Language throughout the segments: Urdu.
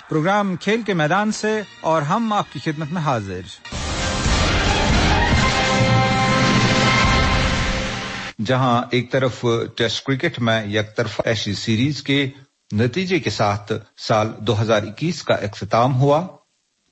پروگرام کھیل کے میدان سے اور ہم آپ کی خدمت میں حاضر. جہاں ایک طرف ٹیسٹ کرکٹ میں یک طرفہ ایشیز سیریز کے نتیجے کے ساتھ سال 2021 کا اختتام ہوا،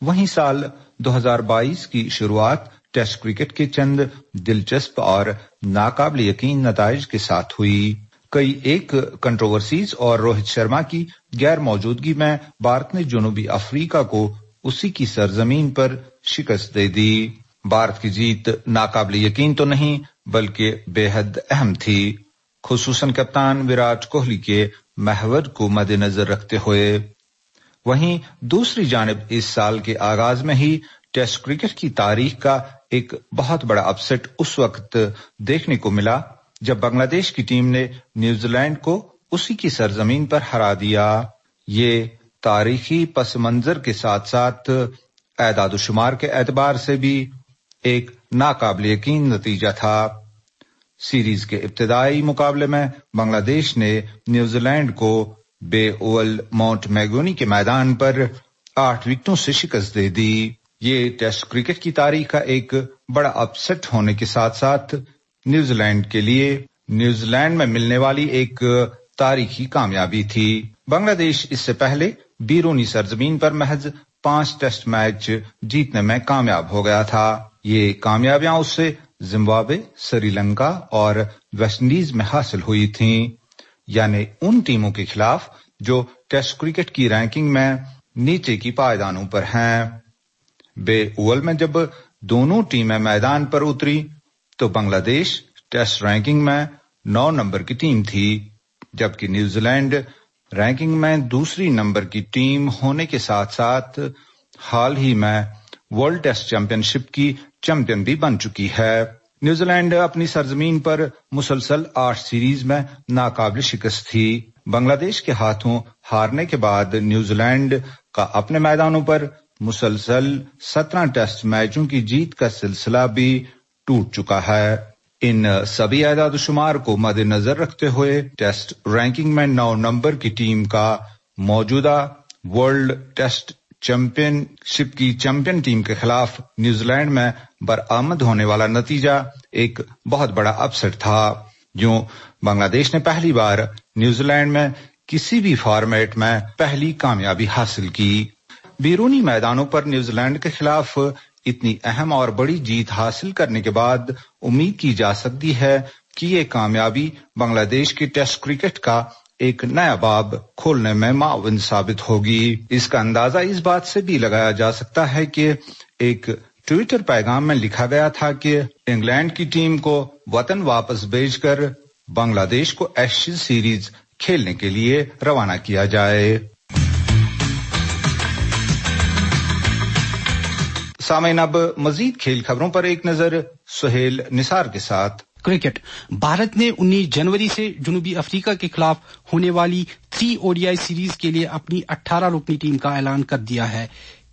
وہیں سال 2022 کی شروعات ٹیسٹ کرکٹ کے چند دلچسپ اور ناقابل یقین نتائج کے ساتھ ہوئی. کئی ایک کنٹروورسیز اور روہت شرما کی غیر موجودگی میں بھارت نے جنوبی افریقہ کو اسی کی سرزمین پر شکست دے دی. بھارت کی جیت ناقابل یقین تو نہیں بلکہ بے حد اہم تھی، خصوصاً کپتان وراٹ کوہلی کے محور کو مد نظر رکھتے ہوئے. وہیں دوسری جانب اس سال کے آغاز میں ہی ٹیسٹ کرکٹ کی تاریخ کا ایک بہت بڑا اپسٹ اس وقت دیکھنے کو ملا جب بنگلہ دیش کی ٹیم نے نیوزی لینڈ کو اسی کی سرزمین پر ہرا دیا. یہ تاریخی پس منظر کے ساتھ ساتھ اعداد و شمار کے اعتبار سے بھی ایک ناقابل یقین نتیجہ تھا. سیریز کے ابتدائی مقابلے میں بنگلہ دیش نے نیوزی لینڈ کو بے اوول ماؤنٹ میگونی کے میدان پر 8 وکٹوں سے شکست دے دی. یہ ٹیسٹ کرکٹ کی تاریخ کا ایک بڑا اپسٹ ہونے کے ساتھ ساتھ نیوزی لینڈ کے لیے نیوزی لینڈ میں ملنے والی ایک تاریخی کامیابی تھی. بنگلہ دیش اس سے پہلے بیرونی سرزمین پر محض 5 ٹیسٹ میچ جیتنے میں کامیاب ہو گیا تھا. یہ کامیابیاں اس سے زمبابوے، سری لنکا اور ویسٹ انڈیز میں حاصل ہوئی تھیں، یعنی ان ٹیموں کے خلاف جو ٹیسٹ کرکٹ کی رینکنگ میں نیچے کی پائیدانوں پر ہیں. بے اوول میں جب دونوں ٹیمیں میدان پر اتری تو بنگلہ دیش ٹیسٹ رینکنگ میں 9 نمبر کی ٹیم تھی، جبکہ نیوزی لینڈ رینکنگ میں دوسری نمبر کی ٹیم ہونے کے ساتھ ساتھ حال ہی میں ورلڈ ٹیسٹ چیمپئن شپ کی چیمپئن بھی بن چکی ہے. نیوزی لینڈ اپنی سرزمین پر مسلسل 8 سیریز میں ناقابل شکست تھی. بنگلہ دیش کے ہاتھوں ہارنے کے بعد نیوزی لینڈ کا اپنے میدانوں پر مسلسل 17 ٹیسٹ میچوں کی جیت کا سلسلہ بھی ٹوٹ چکا ہے. ان سبھی اعداد و شمار کو مد نظر رکھتے ہوئے ٹیسٹ رینکنگ میں 9 نمبر کی ٹیم کا موجودہ ورلڈ ٹیسٹ چیمپئن شپ کی چیمپئن ٹیم کے خلاف نیوزی لینڈ میں برآمد ہونے والا نتیجہ ایک بہت بڑا اپسٹ تھا. یوں بنگلہ دیش نے پہلی بار نیوزی لینڈ میں کسی بھی فارمیٹ میں پہلی کامیابی حاصل کی. بیرونی میدانوں پر نیوزی لینڈ کے خلاف اتنی اہم اور بڑی جیت حاصل کرنے کے بعد امید کی جا سکتی ہے کہ یہ کامیابی بنگلہ دیش کے ٹیسٹ کرکٹ کا ایک نیا باب کھولنے میں معاون ثابت ہوگی. اس کا اندازہ اس بات سے بھی لگایا جا سکتا ہے کہ ایک ٹویٹر پیغام میں لکھا گیا تھا کہ انگلینڈ کی ٹیم کو وطن واپس بھیج کر بنگلہ دیش کو ایشیز سیریز کھیلنے کے لیے روانہ کیا جائے. سامعین، اب مزید کھیل خبروں پر ایک نظر سہیل نثار کے ساتھ. کرکٹ. بھارت نے 19 جنوری سے جنوبی افریقہ کے خلاف ہونے والی 3 ODI سیریز کے لیے اپنی 18 رکنی ٹیم کا اعلان کر دیا ہے.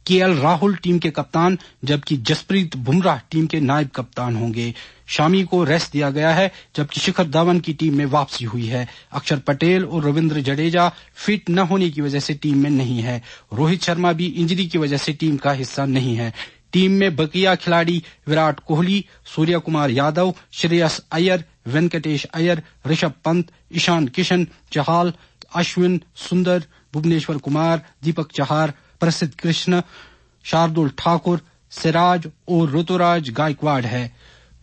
KL راہل ٹیم کے کپتان جبکہ جسپریت بمراہ ٹیم کے نائب کپتان ہوں گے. شامی کو ریسٹ دیا گیا ہے جبکہ شکھر دھون کی ٹیم میں واپسی ہوئی ہے. اکشر پٹیل اور رویندر جڈیجا فٹ نہ ہونے کی وجہ سے ٹیم میں نہیں ہے. روہت شرما بھی انجری کی وجہ سے ٹیم کا حصہ نہیں ہے. ٹیم میں بقیہ کھلاڑی وراٹ کوہلی، سوریہ کمار یادو، شرییس ایر، وینکٹیش ایر، رشبھ پنت، ایشان کشن، چہال، اشون، سندر، بھونیشور کمار، دیپک چہار، پرسدھ کرشنا، شاردل ٹھاکر، سراج اور رتوراج گائیکواڑ ہے.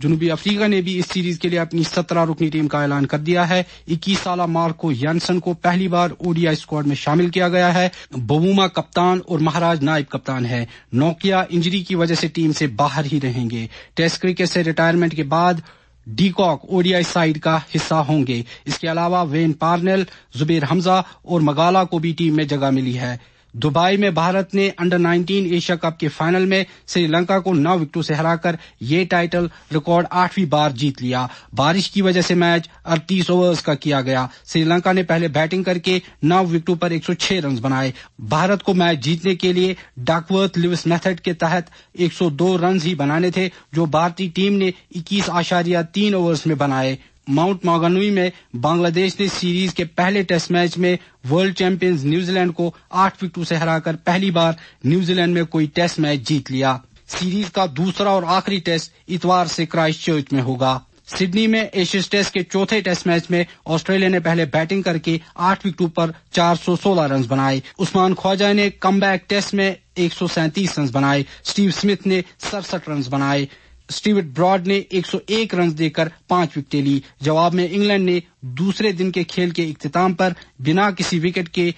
جنوبی افریقہ نے بھی اس سیریز کے لیے اپنی 17 رکنی ٹیم کا اعلان کر دیا ہے. 21 سالہ مارکو یانسن کو پہلی بار ODI اسکواڈ میں شامل کیا گیا ہے. بووما کپتان اور مہاراج نائب کپتان ہے. نوکیا انجری کی وجہ سے ٹیم سے باہر ہی رہیں گے. ٹیسٹ کرکٹ سے ریٹائرمنٹ کے بعد ڈی کاک ODI سائیڈ کا حصہ ہوں گے. اس کے علاوہ وین پارنیل، زبیر حمزہ اور مگالا کو بھی ٹیم میں جگہ ملی ہے. دبئی میں بھارت نے انڈر 19 ایشیا کپ کے فائنل میں سری لنکا کو 9 وکٹوں سے ہرا کر یہ ٹائٹل ریکارڈ 8ویں بار جیت لیا۔ بارش کی وجہ سے میچ 38 اوورز کا کیا گیا۔ سری لنکا نے پہلے بیٹنگ کر کے 9 وکٹوں پر 106 رنز بنائے۔ بھارت کو میچ جیتنے کے لیے ڈاکورتھ لیوس میتھڈ کے تحت 102 رنز ہی بنانے تھے، جو بھارتی ٹیم نے 21.3 اوورز میں بنائے۔ ماؤنٹ ماگنوئی میں بنگلہ دیش نے سیریز کے پہلے ٹیسٹ میچ میں ورلڈ چیمپئنز نیوزی لینڈ کو 8 وکٹوں سے ہرا کر پہلی بار نیوزی لینڈ میں کوئی ٹیسٹ میچ جیت لیا۔ سیریز کا دوسرا اور آخری ٹیسٹ اتوار سے کرائسٹ چرچ میں ہوگا۔ سڈنی میں ایشیز ٹیسٹ کے چوتھے ٹیسٹ میچ میں آسٹریلیا نے پہلے بیٹنگ کر کے 8 وکٹوں پر 416 رنز بنائے۔ عثمان خواجہ نے کم بیک ٹیسٹ میں 137 رنز بنائے۔ اسٹیو اسمتھ نے 67 رنز بنائے۔ اسٹیورٹ براڈ نے 101 رنز دے کر 5 وکٹیں لی۔ جواب میں انگلینڈ نے دوسرے دن کے کھیل کے اختتام پر بنا کسی وکٹ کے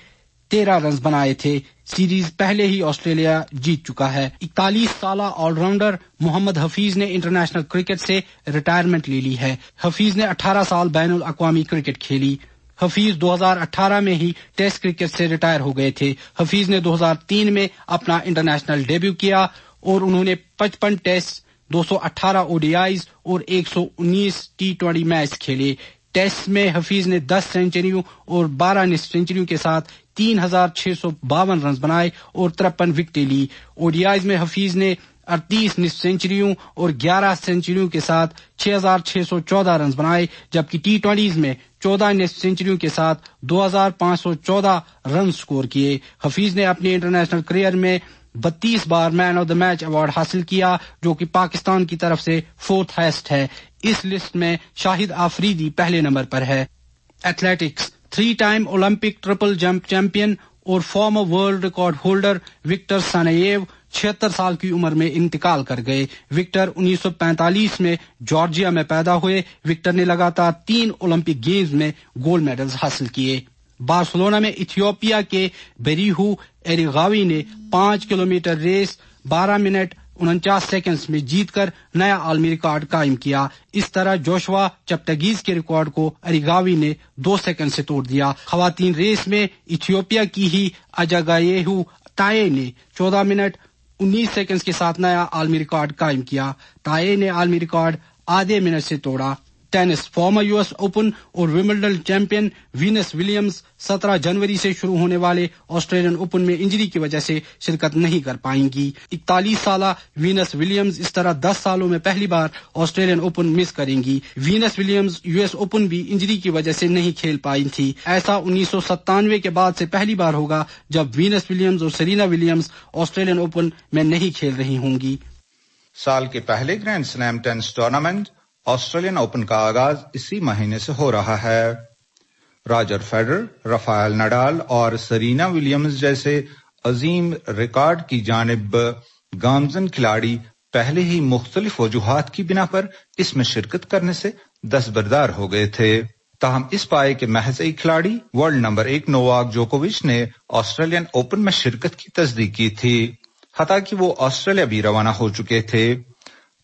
13 رنز بنائے تھے۔ سیریز پہلے ہی آسٹریلیا جیت چکا ہے۔ 41 سالہ آل راؤنڈر محمد حفیظ نے انٹرنیشنل کرکٹ سے ریٹائرمنٹ لے لی ہے۔ حفیظ نے 18 سال بین الاقوامی کرکٹ کھیلی۔ حفیظ 2018 میں ہی ٹیسٹ کرکٹ سے ریٹائر ہو گئے تھے۔ حفیظ نے 2003 میں اپنا انٹرنیشنل ڈیبیو کیا اور انہوں نے 55 ٹیسٹ، 218 ODIs اور 119 T20 میچ کھیلے۔ ٹیسٹ میں حفیظ نے 10 سینچریوں اور 12 نصف سینچریوں کے ساتھ 3652 رنز بنائے اور 53 وکٹیں لی۔ ODIs میں حفیظ نے 38 نصف سینچریوں اور 11 سینچریوں کے ساتھ 6614 رنز بنائے، جبکہ T20s میں 14 نصف سینچریوں کے ساتھ 2514 رنز سکور کیے۔ حفیظ نے اپنے انٹرنیشنل کریئر میں 32 بار مین آف دا میچ ایوارڈ حاصل کیا، جو کہ پاکستان کی طرف سے 4th ہائیسٹ ہے۔ اس لسٹ میں شاہد آفریدی پہلے نمبر پر ہے۔ Athletics 3 time Olympic triple jump champion اور former world record holder Viktor Saneyev 76 سال کی عمر میں انتقال کر گئے۔ وکٹر 1945 میں جارجیا میں پیدا ہوئے۔ وکٹر نے لگاتار 3 اولمپک گیمز میں گولڈ میڈلز حاصل کیے۔ بارسلونا میں ایتھیوپیا کے بیریہو ایریغاوی نے 5 کلومیٹر ریس 12 منٹ 49 سیکنڈز میں جیت کر نیا عالمی ریکارڈ قائم کیا۔ اس طرح جوشوا چپٹگیز کے ریکارڈ کو ایریغاوی نے 2 سیکنڈ سے توڑ دیا۔ خواتین ریس میں ایتھیوپیا کی ہی اجاگایہو تائے نے 14 منٹ 19 سیکنڈز کے ساتھ نیا عالمی ریکارڈ قائم کیا۔ تائے نے عالمی ریکارڈ آدھے منٹ سے توڑا۔ ٹینس فارمر US اوپن اور ومبلڈن چیمپئن وینس ولیمز 17 جنوری سے شروع ہونے والے آسٹریلین اوپن میں انجری کی وجہ سے شرکت نہیں کر پائیں گی۔ 41 سالہ وینس ولیمز اس طرح 10 سالوں میں پہلی بار آسٹریلین اوپن مس کریں گی۔ وینس ولیمز US اوپن بھی انجری کی وجہ سے نہیں کھیل پائی تھی۔ ایسا 1997 کے بعد سے پہلی بار ہوگا جب وینس ولیمز اور سرینا ولیمز آسٹریلین اوپن میں نہیں کھیل رہی ہوں گی۔ سال کے پہلے grand slam tennis tournament Australian Open کا آغاز اسی مہینے سے ہو رہا ہے۔ راجر فیڈرر، رافائل نڈال اور سرینا ولیمز جیسے عظیم ریکارڈ کی جانب گامزن کھلاڑی پہلے ہی مختلف وجوہات کی بنا پر اس میں شرکت کرنے سے دستبردار ہو گئے تھے۔ تاہم اس پائے کے محض ایک کھلاڑی ورلڈ نمبر 1 نوواک جوکووچ نے آسٹریلین اوپن میں شرکت کی تصدیق کی تھی، حتیٰ کہ وہ آسٹریلیا بھی روانہ ہو چکے تھے۔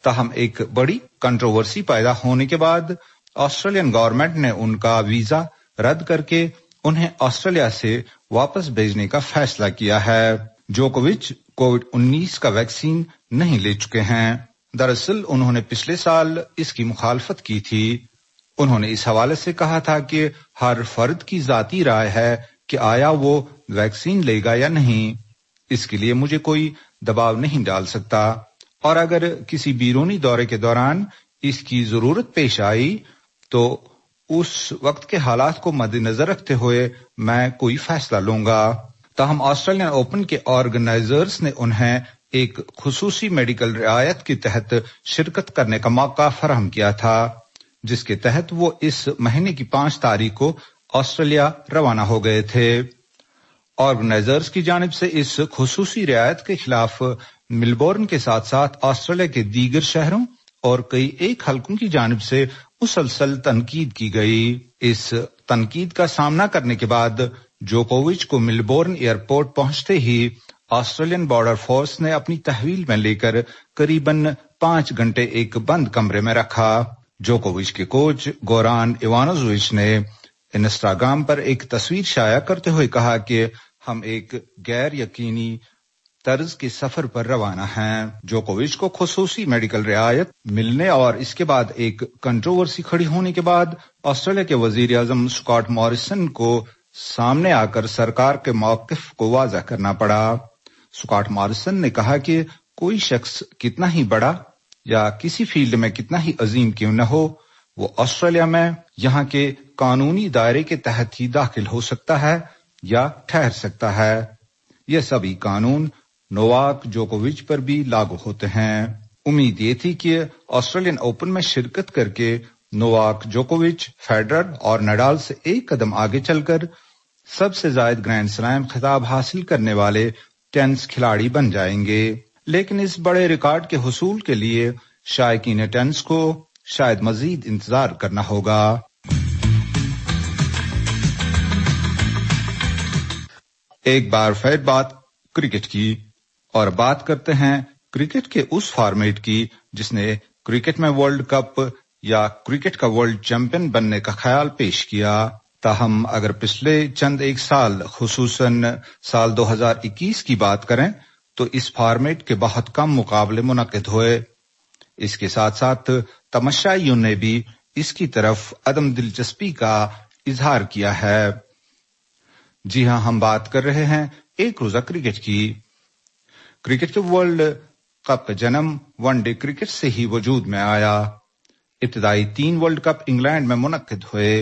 تاہم ایک بڑی کنٹروورسی پیدا ہونے کے بعد آسٹریلین گورنمنٹ نے ان کا ویزا رد کر کے انہیں آسٹریلیا سے واپس بھیجنے کا فیصلہ کیا ہے۔ جوکووچ کووڈ-19 کا ویکسین نہیں لے چکے ہیں۔ دراصل انہوں نے پچھلے سال اس کی مخالفت کی تھی۔ انہوں نے اس حوالے سے کہا تھا کہ ہر فرد کی ذاتی رائے ہے کہ آیا وہ ویکسین لے گا یا نہیں، اس کے لیے مجھے کوئی دباؤ نہیں ڈال سکتا، اور اگر کسی بیرونی دورے کے دوران اس کی ضرورت پیش آئی تو اس وقت کے حالات کو مد نظر رکھتے ہوئے میں کوئی فیصلہ لوں گا۔ تاہم آسٹریلین اوپن کے آرگنائزرز نے انہیں ایک خصوصی میڈیکل رعایت کے تحت شرکت کرنے کا موقع فراہم کیا تھا، جس کے تحت وہ اس مہینے کی 5 تاریخ کو آسٹریلیا روانہ ہو گئے تھے۔ آرگنائزرز کی جانب سے اس خصوصی رعایت کے خلاف ملبورن کے ساتھ ساتھ آسٹریلیا کے دیگر شہروں اور کئی ایک حلقوں کی جانب سے مسلسل تنقید کی گئی۔ اس تنقید کا سامنا کرنے کے بعد جوکووچ کو ملبورن ایئرپورٹ پہنچتے ہی آسٹریلین بارڈر فورس نے اپنی تحویل میں لے کر قریباً 5 گھنٹے ایک بند کمرے میں رکھا۔ جوکووچ کے کوچ گوران ایوانووچ نے انسٹاگرام پر ایک تصویر شائع کرتے ہوئے کہا کہ ہم ایک غیر یقینی طرز کے سفر پر روانہ ہیں۔ جوکووچ کو خصوصی میڈیکل رعایت ملنے اور اس کے بعد ایک کنٹروورسی کھڑی ہونے کے بعد آسٹریلیا کے وزیر اعظم اسکاٹ موریسن کو سامنے آ کر سرکار کے موقف کو واضح کرنا پڑا۔ اسکاٹ موریسن نے کہا کہ کوئی شخص کتنا ہی بڑا یا کسی فیلڈ میں کتنا ہی عظیم کیوں نہ ہو، وہ آسٹریلیا میں یہاں کے قانونی دائرے کے تحت ہی داخل ہو سکتا ہے یا ٹھہر سکتا ہے۔ یہ سبھی قانون نوواک جوکووچ پر بھی لاگو ہوتے ہیں۔ امید یہ تھی کہ آسٹریلین اوپن میں شرکت کر کے نوواک جوکووچ، فیڈرر اور نڈال سے ایک قدم آگے چل کر سب سے زائد گرینڈ سلیم خطاب حاصل کرنے والے ٹینس کھلاڑی بن جائیں گے، لیکن اس بڑے ریکارڈ کے حصول کے لیے شائقین ٹینس کو شاید مزید انتظار کرنا ہوگا۔ ایک بار پھر بات کرکٹ کی، اور بات کرتے ہیں کرکٹ کے اس فارمیٹ کی جس نے کرکٹ میں ورلڈ کپ یا کرکٹ کا ورلڈ چیمپئن بننے کا خیال پیش کیا۔ تاہم اگر پچھلے چند ایک سال خصوصاً سال 2021 کی بات کریں تو اس فارمیٹ کے بہت کم مقابلے منعقد ہوئے۔ اس کے ساتھ ساتھ تماشائیوں نے بھی اس کی طرف عدم دلچسپی کا اظہار کیا ہے۔ جی ہاں، ہم بات کر رہے ہیں ایک روزہ کرکٹ کی۔ کرکٹ کے ورلڈ کپ کا جنم ون ڈے کرکٹ سے ہی وجود میں آیا۔ ابتدائی 3 ورلڈ کپ انگلینڈ میں منعقد ہوئے۔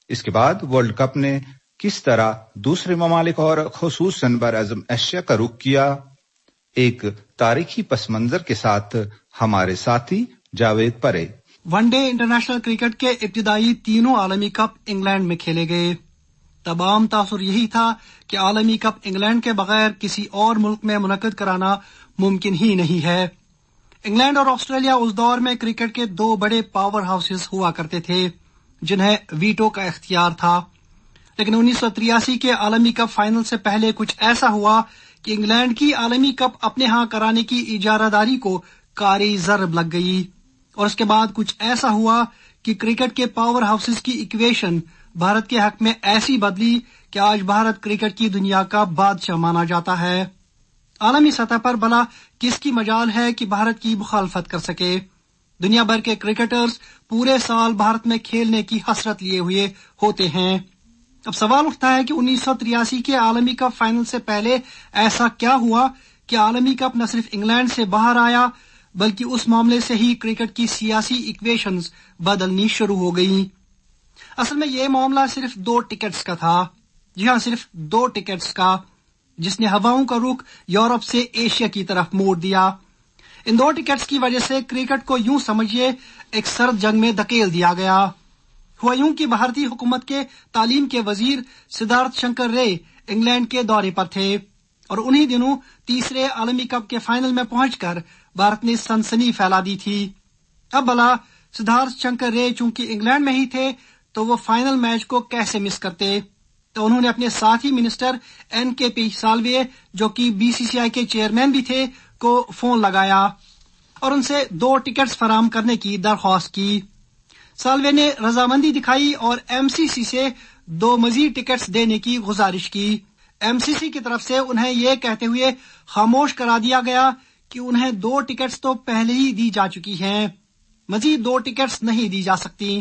اس کے بعد ورلڈ کپ نے کس طرح دوسرے ممالک اور خصوصاً براعظم ایشیا کا رخ کیا، ایک تاریخی پس منظر کے ساتھ ہمارے ساتھی جاوید پرے۔ ون ڈے انٹرنیشنل کرکٹ کے ابتدائی تینوں عالمی کپ انگلینڈ میں کھیلے گئے۔ تب عام تاثر یہی تھا کہ عالمی کپ انگلینڈ کے بغیر کسی اور ملک میں منعقد کرانا ممکن ہی نہیں ہے۔ انگلینڈ اور آسٹریلیا اس دور میں کرکٹ کے 2 بڑے پاور ہاؤسز ہوا کرتے تھے جنہیں ویٹو کا اختیار تھا، لیکن 1983 کے عالمی کپ فائنل سے پہلے کچھ ایسا ہوا کہ انگلینڈ کی عالمی کپ اپنے ہاں کرانے کی اجارہ داری کو کاری ضرب لگ گئی، اور اس کے بعد کچھ ایسا ہوا کہ کرکٹ کے پاور ہاؤسز کی ایکویشن بھارت کے حق میں ایسی بدلی کہ آج بھارت کرکٹ کی دنیا کا بادشاہ مانا جاتا ہے۔ عالمی سطح پر بھلا کس کی مجال ہے کہ بھارت کی مخالفت کر سکے؟ دنیا بھر کے کرکٹرز پورے سال بھارت میں کھیلنے کی حسرت لیے ہوئے ہوتے ہیں۔ اب سوال اٹھتا ہے کہ 1983 کے عالمی کپ فائنل سے پہلے ایسا کیا ہوا کہ عالمی کپ نہ صرف انگلینڈ سے باہر آیا بلکہ اس معاملے سے ہی کرکٹ کی سیاسی ایکویشنز بدلنی شروع ہو گئیں۔ اصل میں یہ معاملہ صرف 2 ٹکٹس کا تھا، جی ہاں صرف 2 ٹکٹس کا، جس نے ہواؤں کا رخ یورپ سے ایشیا کی طرف موڑ دیا۔ ان 2 ٹکٹس کی وجہ سے کرکٹ کو یوں سمجھیے ایک سرد جنگ میں دھکیل دیا گیا۔ ہوا یوں کہ بھارتی حکومت کے تعلیم کے وزیر سدھارتھ شنکر رے انگلینڈ کے دورے پر تھے، اور انہی دنوں تیسرے عالمی کپ کے فائنل میں پہنچ کر بھارت نے سنسنی پھیلا دی تھی۔ اب بھلا سدھارتھ شنکر رے چونکہ انگلینڈ میں ہی تھے تو وہ فائنل میچ کو کیسے مس کرتے؟ تو انہوں نے اپنے ساتھی منسٹر NKP سالوے، جو کہ BCCI کے چیئرمین بھی تھے، کو فون لگایا اور ان سے 2 ٹکٹس فراہم کرنے کی درخواست کی۔ سالوے نے رضامندی دکھائی اور MCC سے 2 مزید ٹکٹس دینے کی گزارش کی۔ MCC کی طرف سے انہیں یہ کہتے ہوئے خاموش کرا دیا گیا کہ انہیں 2 ٹکٹس تو پہلے ہی دی جا چکی ہیں، مزید 2 ٹکٹس نہیں دی جا سکتی۔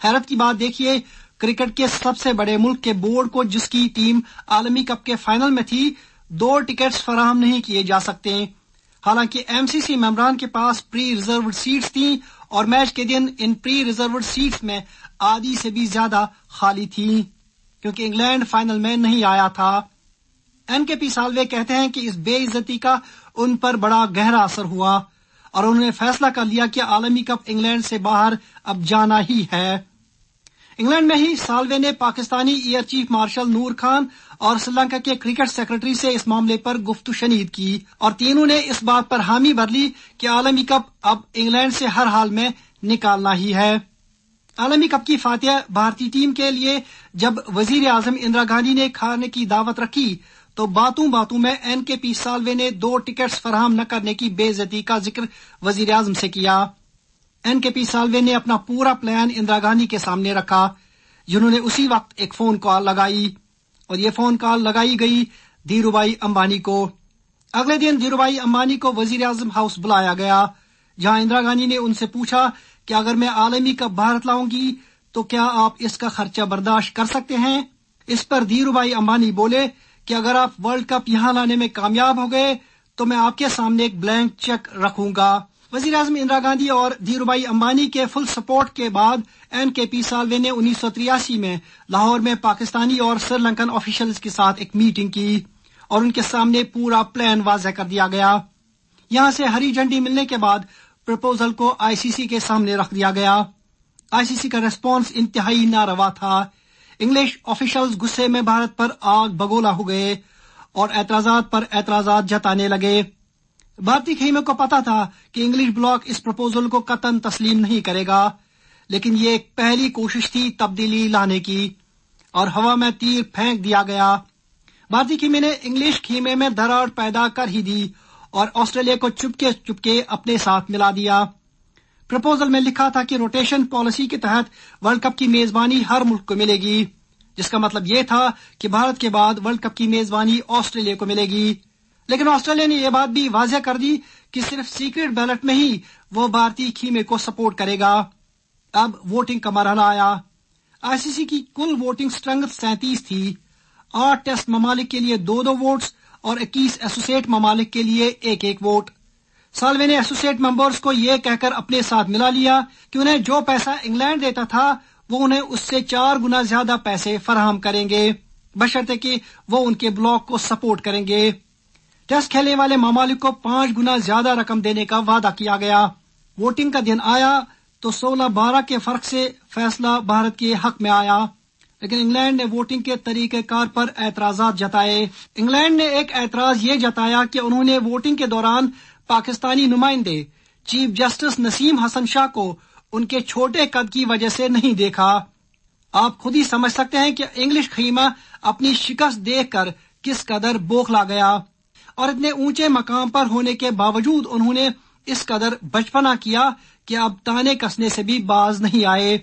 حیرت کی بات دیکھیے، کرکٹ کے سب سے بڑے ملک کے بورڈ کو، جس کی ٹیم عالمی کپ کے فائنل میں تھی، 2 ٹکٹس فراہم نہیں کیے جا سکتے، حالانکہ MCC ممبران کے پاس پری ریزروڈ سیٹس تھیں اور میچ کے دن ان پری ریزروڈ سیٹس میں آدھی سے بھی زیادہ خالی تھیں کیونکہ انگلینڈ فائنل میں نہیں آیا تھا۔ NKP سالوے کہتے ہیں کہ اس بے عزتی کا ان پر بڑا گہرا اثر ہوا اور انہوں نے فیصلہ کر لیا کہ عالمی کپ انگلینڈ سے باہر اب جانا ہی ہے۔ انگلینڈ میں ہی سالوے نے پاکستانی ایئر چیف مارشل نور خان اور سری لنکا کے کرکٹ سیکرٹری سے اس معاملے پر گفت و شنید کی، اور تینوں نے اس بات پر حامی بھر لی کہ عالمی کپ اب انگلینڈ سے ہر حال میں نکالنا ہی ہے۔ عالمی کپ کی فاتح بھارتی ٹیم کے لیے جب وزیر اعظم اندرا گاندھی نے کھانے کی دعوت رکھی تو باتوں باتوں میں NKP سالوے نے 2 ٹکٹس فراہم نہ کرنے کی بے عزتی کا ذکر وزیر اعظم سے کیا۔ NKP سالوے نے اپنا پورا پلان اندرا گاندھی کے سامنے رکھا، جنہوں نے اسی وقت ایک فون کال لگائی، اور یہ فون کال لگائی گئی دھیرو بھائی امبانی کو۔ اگلے دن دھیرو بھائی امبانی کو وزیر اعظم ہاؤس بلایا گیا، جہاں اندرا گاندھی نے ان سے پوچھا کہ اگر میں عالمی کپ بھارت لاؤں گی تو کیا آپ اس کا خرچہ برداشت کر سکتے ہیں؟ اس پر دھیرو بھائی امبانی بولے کہ اگر آپ ورلڈ کپ یہاں لانے میں کامیاب ہو گئے تو میں آپ کے سامنے ایک بلینک چیک رکھوں گا۔ وزیر اعظم اندرا گاندھی اور دھیرو بھائی امبانی کے فل سپورٹ کے بعد NKP سالوے نے 1983 میں لاہور میں پاکستانی اور سری لنکن آفیشلز کے ساتھ ایک میٹنگ کی اور ان کے سامنے پورا پلان واضح کر دیا گیا۔ یہاں سے ہری جھنڈی ملنے کے بعد پرپوزل کو ICC کے سامنے رکھ دیا گیا۔ ICC کا ریسپانس انتہائی ناروا تھا۔ انگلش آفیشلز غصے میں بھارت پر آگ بگولا ہو گئے اور اعتراضات پر اعتراضات جتانے لگے۔ بھارتی خیمے کو پتا تھا کہ انگلش بلاک اس پرپوزل کو قطعاً تسلیم نہیں کرے گا، لیکن یہ ایک پہلی کوشش تھی تبدیلی لانے کی، اور ہوا میں تیر پھینک دیا گیا۔ بھارتی خیمے نے انگلش خیمے میں دراڑ پیدا کر ہی دی اور آسٹریلیا کو چپکے اپنے ساتھ ملا دیا۔ پرپوزل میں لکھا تھا کہ روٹیشن پالیسی کے تحت ورلڈ کپ کی میزبانی ہر ملک کو ملے گی، جس کا مطلب یہ تھا کہ بھارت کے بعد ورلڈ کپ کی میزبانی آسٹریلیا کو ملے گی۔ لیکن آسٹریلیا نے یہ بات بھی واضح کر دی کہ صرف سیکرٹ بیلٹ میں ہی وہ بھارتی خیمے کو سپورٹ کرے گا۔ اب ووٹنگ کا مرحلہ آیا۔ ICC کی کل ووٹنگ اسٹرنگتھ 37 تھی۔ 8 ٹیسٹ ممالک کے لیے 2 ووٹس اور 21 ایسوسیٹ ممالک کے لیے 1 ووٹ۔ سالوے نے ایسوسیٹ ممبرز کو یہ کہہ کر اپنے ساتھ ملا لیا کہ انہیں جو پیسہ انگلینڈ دیتا تھا وہ انہیں اس سے 4 گنا زیادہ پیسے فراہم کریں گے، بشرطے کہ وہ ان کے بلاک کو سپورٹ کریں گے۔ ٹیسٹ کھیلنے والے ممالک کو 5 گنا زیادہ رقم دینے کا وعدہ کیا گیا۔ ووٹنگ کا دن آیا تو 16-12 کے فرق سے فیصلہ بھارت کے حق میں آیا، لیکن انگلینڈ نے ووٹنگ کے طریقہ کار پر اعتراضات جتائے۔ انگلینڈ نے ایک اعتراض یہ جتایا کہ انہوں نے ووٹنگ کے دوران پاکستانی نمائندے چیف جسٹس نسیم حسن شاہ کو ان کے چھوٹے قد کی وجہ سے نہیں دیکھا۔ آپ خود ہی سمجھ سکتے ہیں کہ انگلش خیمہ اپنی شکست دیکھ کر کس قدر بوکھلا گیا، اور اتنے اونچے مقام پر ہونے کے باوجود انہوں نے اس قدر بچپنا کیا کہ اب تانے کسنے سے بھی باز نہیں آئے۔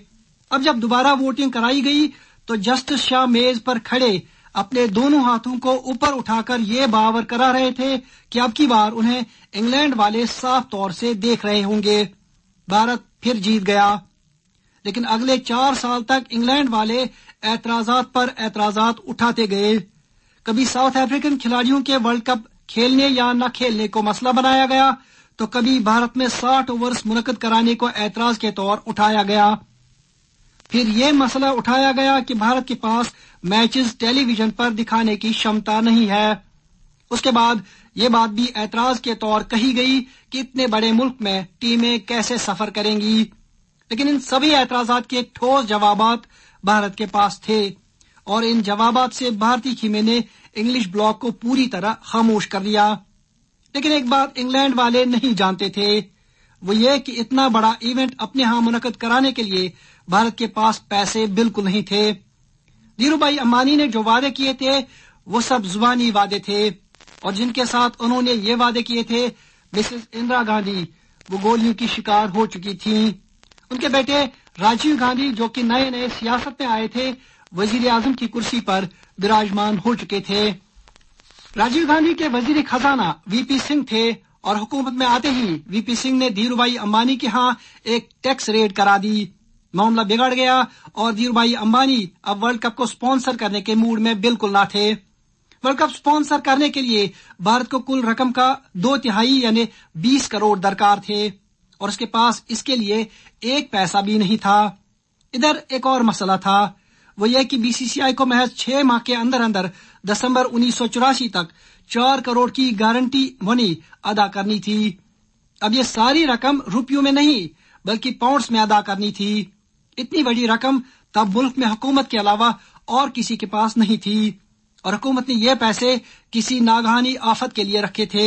اب جب دوبارہ ووٹنگ کرائی گئی تو جسٹس شاہ میز پر کھڑے اپنے دونوں ہاتھوں کو اوپر اٹھا کر یہ باور کرا رہے تھے کہ اب کی بار انہیں انگلینڈ والے صاف طور سے دیکھ رہے ہوں گے۔ بھارت پھر جیت گیا، لیکن اگلے 4 سال تک انگلینڈ والے اعتراضات پر اعتراضات اٹھاتے گئے۔ کبھی ساؤتھ افریقن کھلاڑیوں کے ورلڈ کپ کھیلنے یا نہ کھیلنے کو مسئلہ بنایا گیا تو کبھی بھارت میں 60 اوورز منعقد کرانے کو اعتراض کے طور اٹھایا گیا۔ پھر یہ مسئلہ اٹھایا گیا کہ بھارت کے پاس میچز ٹیلی ویژن پر دکھانے کی شمتا نہیں ہے۔ اس کے بعد یہ بات بھی اعتراض کے طور کہی گئی کہ اتنے بڑے ملک میں ٹیمیں کیسے سفر کریں گی، لیکن ان سبھی اعتراضات کے ٹھوس جوابات بھارت کے پاس تھے، اور ان جوابات سے بھارتی خیمے نے انگلش بلاک کو پوری طرح خاموش کر دیا۔ لیکن ایک بات انگلینڈ والے نہیں جانتے تھے، وہ یہ کہ اتنا بڑا ایونٹ اپنے ہاں منعقد کرانے کے لیے بھارت کے پاس پیسے بالکل نہیں تھے۔ دھیرو بھائی امبانی نے جو وعدے کیے تھے وہ سب زبانی وعدے تھے، اور جن کے ساتھ انہوں نے یہ وعدے کیے تھے مسز اندرا گاندھی وہ گولیوں کی شکار ہو چکی تھیں۔ ان کے بیٹے راجیو گاندھی جو کہ نئے نئے سیاست میں آئے تھے وزیر اعظم کی کرسی پر براجمان ہو چکے تھے۔ راجیو گاندھی کے وزیر خزانہ VP سنگھ تھے، اور حکومت میں آتے ہی VP سنگھ نے دھیرو بھائی امبانی کے ہاں ایک ٹیکس ریڈ کرا دی۔ معاملہ بگڑ گیا اور دھیرو بھائی امبانی اب ورلڈ کپ کو سپانسر کرنے کے موڈ میں بالکل نہ تھے۔ ورلڈ کپ سپانسر کرنے کے لیے بھارت کو کل رقم کا 2/3 یعنی 20 کروڑ درکار تھے، اور اس کے پاس اس کے لیے 1 پیسہ بھی نہیں تھا۔ ادھر ایک اور مسئلہ تھا، وہ یہ کہ BCCI کو محض 6 ماہ کے اندر اندر دسمبر 1984 تک 4 کروڑ کی گارنٹی منی ادا کرنی تھی۔ اب یہ ساری رقم روپیوں میں نہیں بلکہ پاؤنڈز میں ادا کرنی تھی۔ اتنی بڑی رقم تب ملک میں حکومت کے علاوہ اور کسی کے پاس نہیں تھی، اور حکومت نے یہ پیسے کسی ناگہانی آفت کے لیے رکھے تھے۔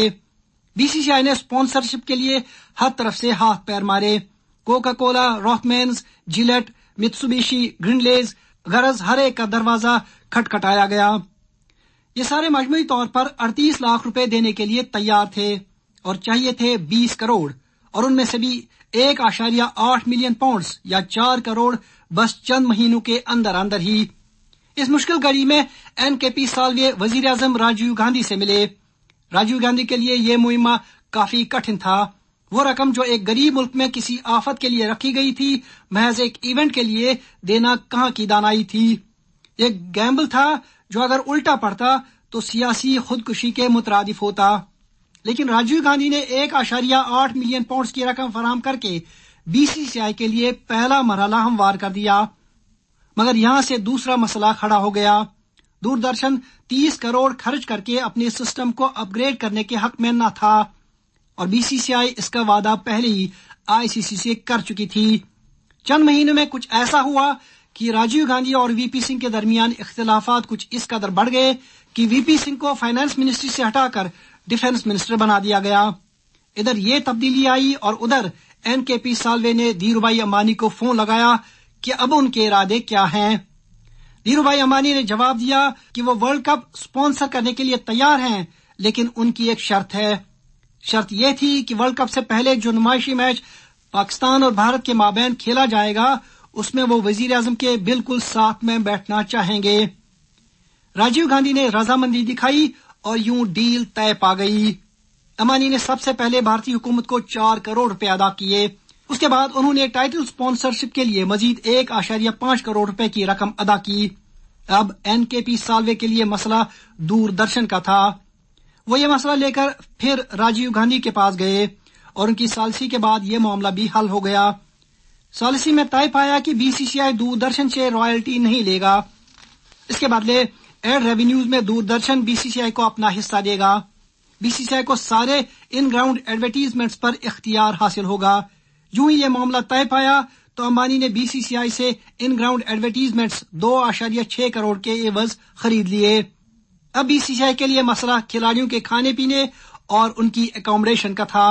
BCCI نے سپانسرشپ کے لیے ہر طرف سے ہاتھ پیر مارے۔ کوکا کولا، روتھمینز، جیلیٹ، متسوبیشی، گرنڈلیز، غرض ہر ایک کا دروازہ کھٹکھٹایا گیا۔ یہ سارے مجموعی طور پر 38 لاکھ روپے دینے کے لیے تیار تھے، اور چاہیے تھے 20 کروڑ، اور ان میں سے بھی 1.8 ملین پاؤنڈز یا 4 کروڑ بس چند مہینوں کے اندر اندر ہی۔ اس مشکل گھڑی میں NKP سالوے وزیر اعظم راجیو گاندھی سے ملے۔ راجیو گاندھی کے لیے یہ مہمہ کافی کٹھن تھا۔ وہ رقم جو ایک غریب ملک میں کسی آفت کے لیے رکھی گئی تھی، محض ایک ایونٹ کے لیے دینا کہاں کی دانائی تھی۔ ایک گیمبل تھا جو اگر الٹا پڑتا تو سیاسی خودکشی کے مترادف ہوتا۔ لیکن راجیو گاندھی نے 1.8 ملین پاؤنڈز کی رقم فراہم کر کے BCCI کے لیے پہلا مرحلہ ہموار کر دیا۔ مگر یہاں سے دوسرا مسئلہ کھڑا ہو گیا۔ دوردرشن 30 کروڑ خرچ کر کے اپنے سسٹم کو اپ گریڈ کرنے کے حق میں نہ تھا، اور BCCI اس کا وعدہ پہلے ہی ICC سے کر چکی تھی۔ چند مہینوں میں کچھ ایسا ہوا کہ راجیو گاندھی اور VP سنگھ کے درمیان اختلافات کچھ اس قدر بڑھ گئے کہ VP سنگھ کو فائنانس منسٹری سے ہٹا کر ڈیفنس منسٹر بنا دیا گیا۔ ادھر یہ تبدیلی آئی اور ادھر NKP سالوے نے دھیرو بھائی امبانی کو فون لگایا کہ اب ان کے ارادے کیا ہیں۔ دھیرو بھائی امبانی نے جواب دیا کہ وہ ورلڈ کپ سپانسر کرنے کے لیے تیار ہیں، لیکن ان کی ایک شرط ہے۔ شرط یہ تھی کہ ورلڈ کپ سے پہلے جو نمائشی میچ پاکستان اور بھارت کے مابین کھیلا جائے گا، اس میں وہ وزیر اعظم کے بالکل ساتھ میں بیٹھنا چاہیں گے۔ راجیو گاندھی نے رضامندی دکھائی اور یوں ڈیل طے پا گئی۔ امبانی نے سب سے پہلے بھارتی حکومت کو 4 کروڑ روپے ادا کیے۔ اس کے بعد انہوں نے ٹائٹل سپانسرشپ کے لیے مزید 1.5 کروڑ روپے کی رقم ادا کی۔ اب NKP سالوے کے لیے مسئلہ دوردرشن کا تھا۔ وہ یہ مسئلہ لے کر پھر راجیو گاندھی کے پاس گئے اور ان کی ثالثی کے بعد یہ معاملہ بھی حل ہو گیا۔ ثالثی میں طے پایا کہ BCCI دوردرشن سے رائلٹی نہیں لے گا، اس کے بدلے ایڈ ریونیوز میں دوردرشن BCCI کو اپنا حصہ دے گا۔ BCCI کو سارے ان گراؤنڈ ایڈورٹیزمنٹس پر اختیار حاصل ہوگا۔ یوں ہی یہ معاملہ طے پایا تو امبانی نے BCCI سے ان گراؤنڈ ایڈورٹیزمنٹس 2.6 کروڑ کے عوض خرید لیے۔ اب BCCI کے لیے مسئلہ کھلاڑیوں کے کھانے پینے اور ان کی اکوموڈیشن کا تھا۔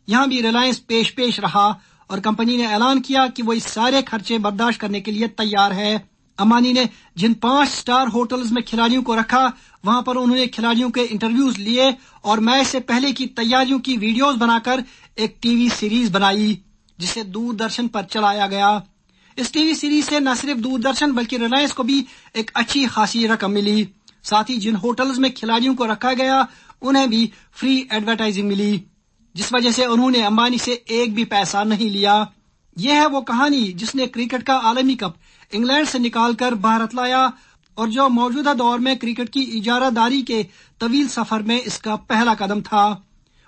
یہاں بھی ریلائنس پیش رہا اور کمپنی نے اعلان کیا کہ وہ اس سارے خرچے برداشت کرنے کے لیے تیار ہے۔ امبانی نے جن 5 سٹار ہوٹلز میں کھلاڑیوں کو رکھا، وہاں پر انہوں نے کھلاڑیوں کے انٹرویوز لیے اور میچ سے پہلے کی تیاریوں کی ویڈیوز بنا کر ایک ٹی وی سیریز بنائی جسے دوردرشن پر چلایا گیا۔ اس ٹی وی سیریز سے نہ صرف دوردرشن بلکہ ریلائنس کو بھی ایک اچھی خاصی رقم ملی۔ ساتھ ہی جن ہوٹلز میں کھلاڑیوں کو رکھا گیا انہیں بھی فری ایڈورٹائزنگ ملی، جس وجہ سے انہوں نے امبانی سے ایک بھی پیسہ نہیں لیا۔ یہ ہے وہ کہانی جس نے کرکٹ کا عالمی کپ انگلینڈ سے نکال کر بھارت لایا اور جو موجودہ دور میں کرکٹ کی اجارہ داری کے طویل سفر میں اس کا پہلا قدم تھا۔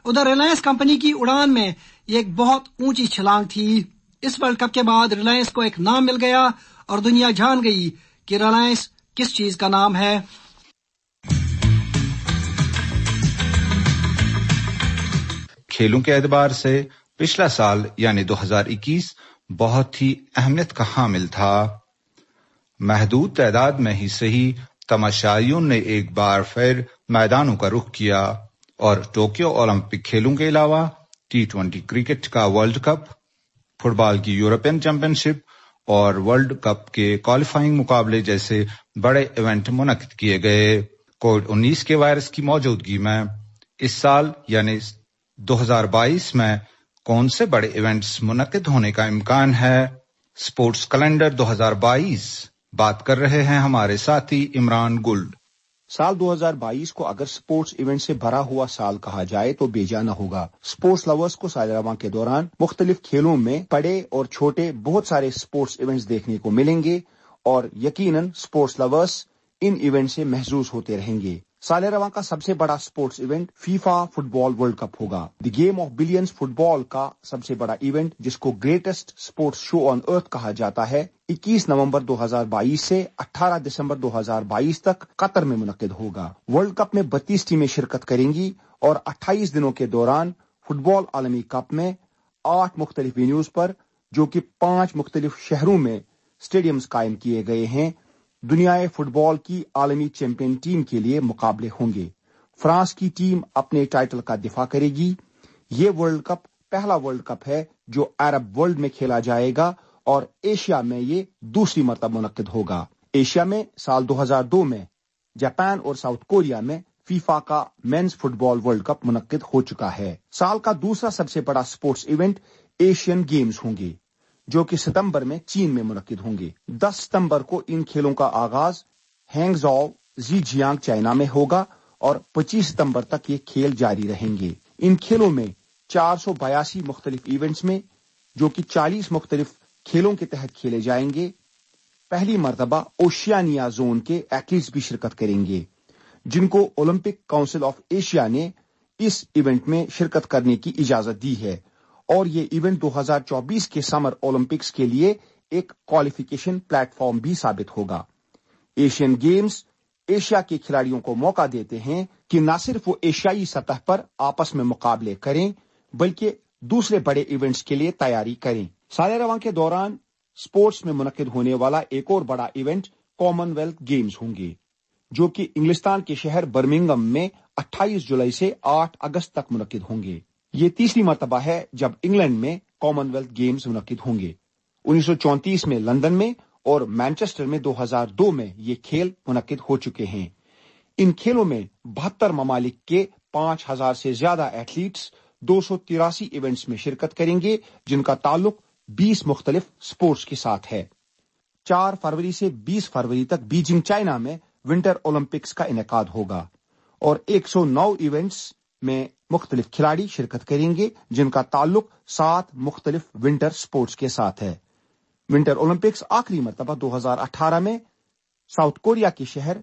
ادھر ریلائنس کمپنی کی اڑان میں یہ ایک بہت اونچی چھلانگ تھی۔ اس ورلڈ کپ کے بعد ریلائنس کو ایک نام مل گیا اور دنیا جان گئی کہ ریلائنس کس چیز کا نام ہے۔ کھیلوں کے اعتبار سے پچھلا سال یعنی 2021 بہت ہی اہمیت کا حامل تھا۔ محدود تعداد میں ہی صحیح تماشائیوں نے ایک بار پھر میدانوں کا رخ کیا اور ٹوکیو اولمپک کھیلوں کے علاوہ T20 کرکٹ کا ورلڈ کپ، فٹ بال کی یورپین چیمپئن شپ اور ورلڈ کپ کے کوالیفائنگ مقابلے جیسے بڑے ایونٹ منعقد کیے گئے۔ کووڈ-19 کے وائرس کی موجودگی میں اس سال یعنی 2022 میں کون سے بڑے ایونٹس منعقد ہونے کا امکان ہے؟ اسپورٹس کیلنڈر 2022 بات کر رہے ہیں ہمارے ساتھی عمران گلڈ۔ سال 2022 کو اگر سپورٹس ایونٹ سے بھرا ہوا سال کہا جائے تو بے جا نہ ہوگا۔ سپورٹس لورز کو سال رواں کے دوران مختلف کھیلوں میں بڑے اور چھوٹے بہت سارے سپورٹس ایونٹس دیکھنے کو ملیں گے اور یقیناً سپورٹس لورز ان ایونٹ سے محظوظ ہوتے رہیں گے۔ سال رواں کا سب سے بڑا sports event FIFA football World Cup ہوگا۔ The game of billions football کا سب سے بڑا ایونٹ جس کو گریٹسٹ سپورٹس شو آن ارتھ کہا جاتا ہے 21 نومبر 2022 سے 18 دسمبر 2022 تک قطر میں منعقد ہوگا۔ ورلڈ کپ میں 32 ٹیمیں شرکت کریں گی اور 28 دنوں کے دوران فٹ بال عالمی کپ میں 8 مختلف وینیوز پر جو کہ 5 مختلف شہروں میں اسٹیڈیمز قائم کیے گئے ہیں دنیا فٹ بال کی عالمی چیمپئن ٹیم کے لیے مقابلے ہوں گے۔ فرانس کی ٹیم اپنے ٹائٹل کا دفاع کرے گی۔ یہ ورلڈ کپ پہلا ورلڈ کپ ہے جو عرب ورلڈ میں کھیلا جائے گا اور ایشیا میں یہ دوسری مرتبہ منعقد ہوگا۔ ایشیا میں سال 2002 میں جاپان اور ساؤتھ کوریا میں فیفا کا مینز فٹ بال ورلڈ کپ منعقد ہو چکا ہے۔ سال کا دوسرا سب سے بڑا سپورٹس ایونٹ ایشین گیمز ہوں گے جو کہ ستمبر میں چین میں منعقد ہوں گے۔ 10 ستمبر کو ان کھیلوں کا آغاز ہینگزاؤ زیجیانگ چائنا میں ہوگا اور 25 ستمبر تک یہ کھیل جاری رہیں گے۔ ان کھیلوں میں 482 مختلف ایونٹس میں جو کہ 40 مختلف کھیلوں کے تحت کھیلے جائیں گے، پہلی مرتبہ اوشیانیا زون کے ایتھلیٹس بھی شرکت کریں گے، جن کو اولمپک کونسل آف ایشیا نے اس ایونٹ میں شرکت کرنے کی اجازت دی ہے، اور یہ ایونٹ 2024 کے سمر اولمپکس کے لیے ایک کوالیفیکیشن پلیٹ فارم بھی ثابت ہوگا۔ ایشین گیمز ایشیا کے کھلاڑیوں کو موقع دیتے ہیں کہ نہ صرف وہ ایشیائی سطح پر آپس میں مقابلے کریں بلکہ دوسرے بڑے ایونٹس کے لیے تیاری کریں۔ سال رواں کے دوران سپورٹس میں منعقد ہونے والا ایک اور بڑا ایونٹ کامن ویلتھ گیمز ہوں گے، جو کہ انگلستان کے شہر برمنگھم میں 28 جولائی سے 8 اگست تک منعقد ہوں گے۔ یہ تیسری مرتبہ ہے جب انگلینڈ میں کامن ویلتھ گیمز منعقد ہوں گے۔ 1934 میں لندن میں اور مانچسٹر میں 2002 میں یہ کھیل منعقد ہو چکے ہیں۔ ان کھیلوں میں 72 ممالک کے 5000 سے زیادہ ایتھلیٹس 283 ایونٹس میں شرکت کریں گے، جن کا تعلق 20 مختلف سپورٹس کے ساتھ ہے۔ 4 فروری سے 20 فروری تک بیجنگ چائنا میں ونٹر اولمپکس کا انعقاد ہوگا اور 109 ایونٹس میں مختلف کھلاڑی شرکت کریں گے، جن کا تعلق 7 مختلف ونٹر سپورٹس کے ساتھ ہے۔ ونٹر اولمپکس آخری مرتبہ 2018 میں ساؤتھ کوریا کے شہر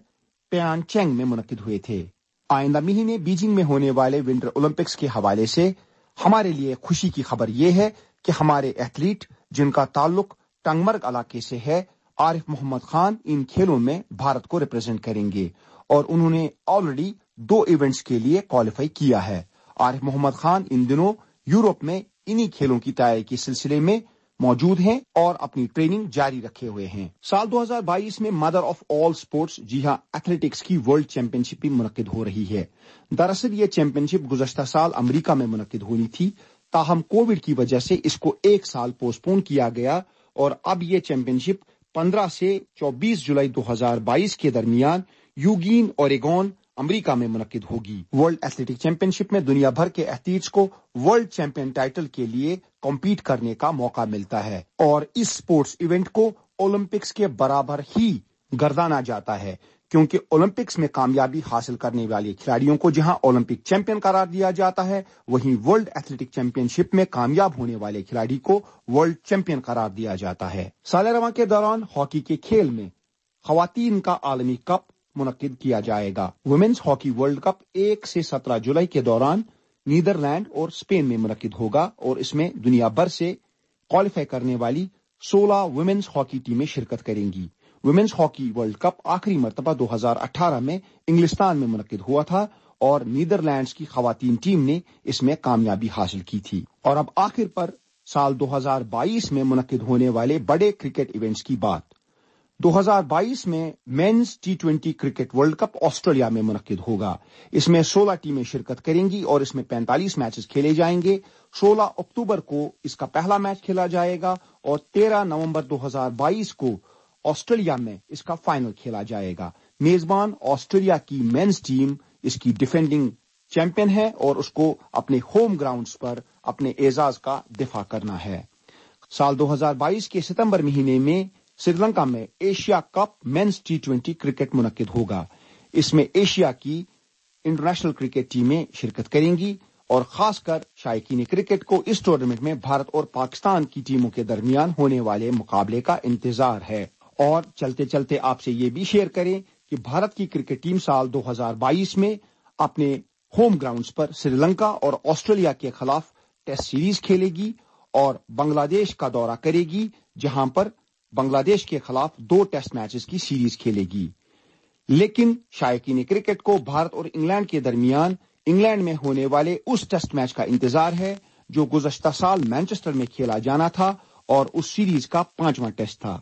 پیان چینگ میں منعقد ہوئے تھے۔ آئندہ مہینے بیجنگ میں ہونے والے ونٹر اولمپکس کے حوالے سے ہمارے لیے خوشی کی خبر یہ ہے کہ ہمارے ایتھلیٹ جن کا تعلق ٹنگمرگ علاقے سے ہے، عارف محمد خان، ان کھیلوں میں بھارت کو ریپرزینٹ کریں گے اور انہوں نے آلریڈی 2 ایونٹس کے لیے کوالیفائی کیا ہے۔ عارف محمد خان ان دنوں یورپ میں انہی کھیلوں کی تیاری کے سلسلے میں موجود ہیں اور اپنی ٹریننگ جاری رکھے ہوئے ہیں۔ سال 2022 میں مدر آف آل سپورٹس، جی ہاں، ایتھلیٹکس کی ورلڈ چیمپئن شپ بھی منعقد ہو رہی ہے۔ دراصل یہ چیمپئن شپ گزشتہ سال امریکہ میں منعقد ہونی تھی، تاہم کووڈ کی وجہ سے اس کو 1 سال پوسٹ پون کیا گیا اور اب یہ چیمپئن شپ 15 سے 24 جولائی 2022 کے درمیان یوگین اوریگون، امریکہ میں منعقد ہوگی۔ ورلڈ ایتھلیٹک چیمپئن شپ میں دنیا بھر کے ایتھلیٹس کو ورلڈ چیمپئن ٹائٹل کے لیے کمپیٹ کرنے کا موقع ملتا ہے اور اس سپورٹس ایونٹ کو اولمپکس کے برابر ہی گردانا جاتا ہے، کیونکہ اولمپکس میں کامیابی حاصل کرنے والے کھلاڑیوں کو جہاں اولمپک چیمپئن قرار دیا جاتا ہے، وہیں ورلڈ ایتھلیٹک چیمپئن شپ میں کامیاب ہونے والے کھلاڑی کو ورلڈ چیمپئن قرار دیا جاتا ہے۔ سال رواں کے دوران ہاکی کے کھیل میں خواتین کا عالمی کپ منعقد کیا جائے گا۔ ویمنز ہاکی ورلڈ کپ 1 سے 17 جولائی کے دوران نیدرلینڈ اور اسپین میں منعقد ہوگا اور اس میں دنیا بھر سے کوالیفائی کرنے والی 16 ویمنز ہاکی ٹیمیں شرکت کریں گی۔ ویمنز ہاکی ورلڈ کپ آخری مرتبہ 2018 میں انگلستان میں منعقد ہوا تھا اور نیدرلینڈز کی خواتین ٹیم نے اس میں کامیابی حاصل کی تھی۔ اور اب آخر پر سال 2022 میں منعقد ہونے والے بڑے کرکٹ ایونٹس کی بات۔ 2022 میں men's T20 cricket world cup Australia میں منعقد ہوگا۔ اس میں 16 ٹیمیں شرکت کریں گی اور اس میں 45 میچز کھیلے جائیں گے۔ 16 اکتوبر کو اس کا پہلا میچ کھیلا جائے گا اور 13 نومبر 2022 کو آسٹریلیا میں اس کا فائنل کھیلا جائے گا۔ میزبان آسٹریلیا کی مینز ٹیم اس کی ڈیفینڈنگ چیمپئن ہے اور اس کو اپنے ہوم گراؤنڈز پر اپنے اعزاز کا دفاع کرنا ہے۔ سال 2022 کے ستمبر مہینے میں سری لنکا میں Asia cup means T20 cricket منعقد ہوگا۔ اس میں ایشیا کی انٹرنیشنل کرکٹ ٹیمیں شرکت کریں گی اور خاص کر شائقین کرکٹ کو اس ٹورنامنٹ میں بھارت اور پاکستان کی ٹیموں کے درمیان ہونے والے مقابلے کا انتظار ہے۔ اور چلتے چلتے آپ سے یہ بھی شیئر کریں کہ بھارت کی کرکٹ ٹیم سال 2022 میں اپنے ہوم گراؤنڈز پر سری لنکا اور آسٹریلیا کے خلاف ٹیسٹ سیریز کھیلے گی اور بنگلہ دیش کا دورہ کرے گی، جہاں پر بنگلہ دیش کے خلاف 2 ٹیسٹ میچز کی سیریز کھیلے گی۔ لیکن شائقین کرکٹ کو بھارت اور انگلینڈ کے درمیان انگلینڈ میں ہونے والے اس ٹیسٹ میچ کا انتظار ہے جو گزشتہ سال مانچسٹر میں کھیلا جانا تھا اور اس سیریز کا 5واں ٹیسٹ تھا۔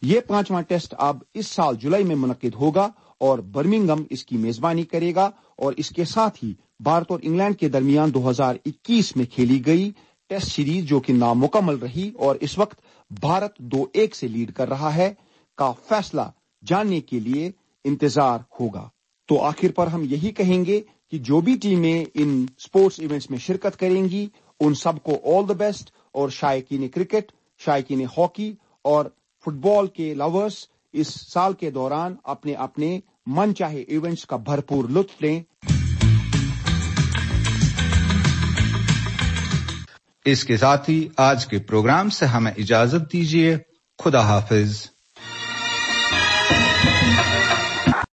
یہ 5واں ٹیسٹ اب اس سال جولائی میں منعقد ہوگا اور برمنگھم اس کی میزبانی کرے گا اور اس کے ساتھ ہی بھارت اور انگلینڈ کے درمیان 2021 میں کھیلی گئی ٹیسٹ سیریز جو کہ نامکمل رہی اور اس وقت بھارت 2-1 سے لیڈ کر رہا ہے کا فیصلہ جاننے کے لیے انتظار ہوگا۔ تو آخر پر ہم یہی کہیں گے کہ جو بھی ٹیمیں ان سپورٹس ایونٹس میں شرکت کریں گی ان سب کو آل دی بیسٹ، اور شائقین کرکٹ، شائقین ہاکی اور فٹ بال کے لورز اس سال کے دوران اپنے اپنے من چاہے ایونٹس کا بھرپور لطف لیں۔ اس کے ساتھ ہی آج کے پروگرام سے ہمیں اجازت دیجیے۔ خدا حافظ۔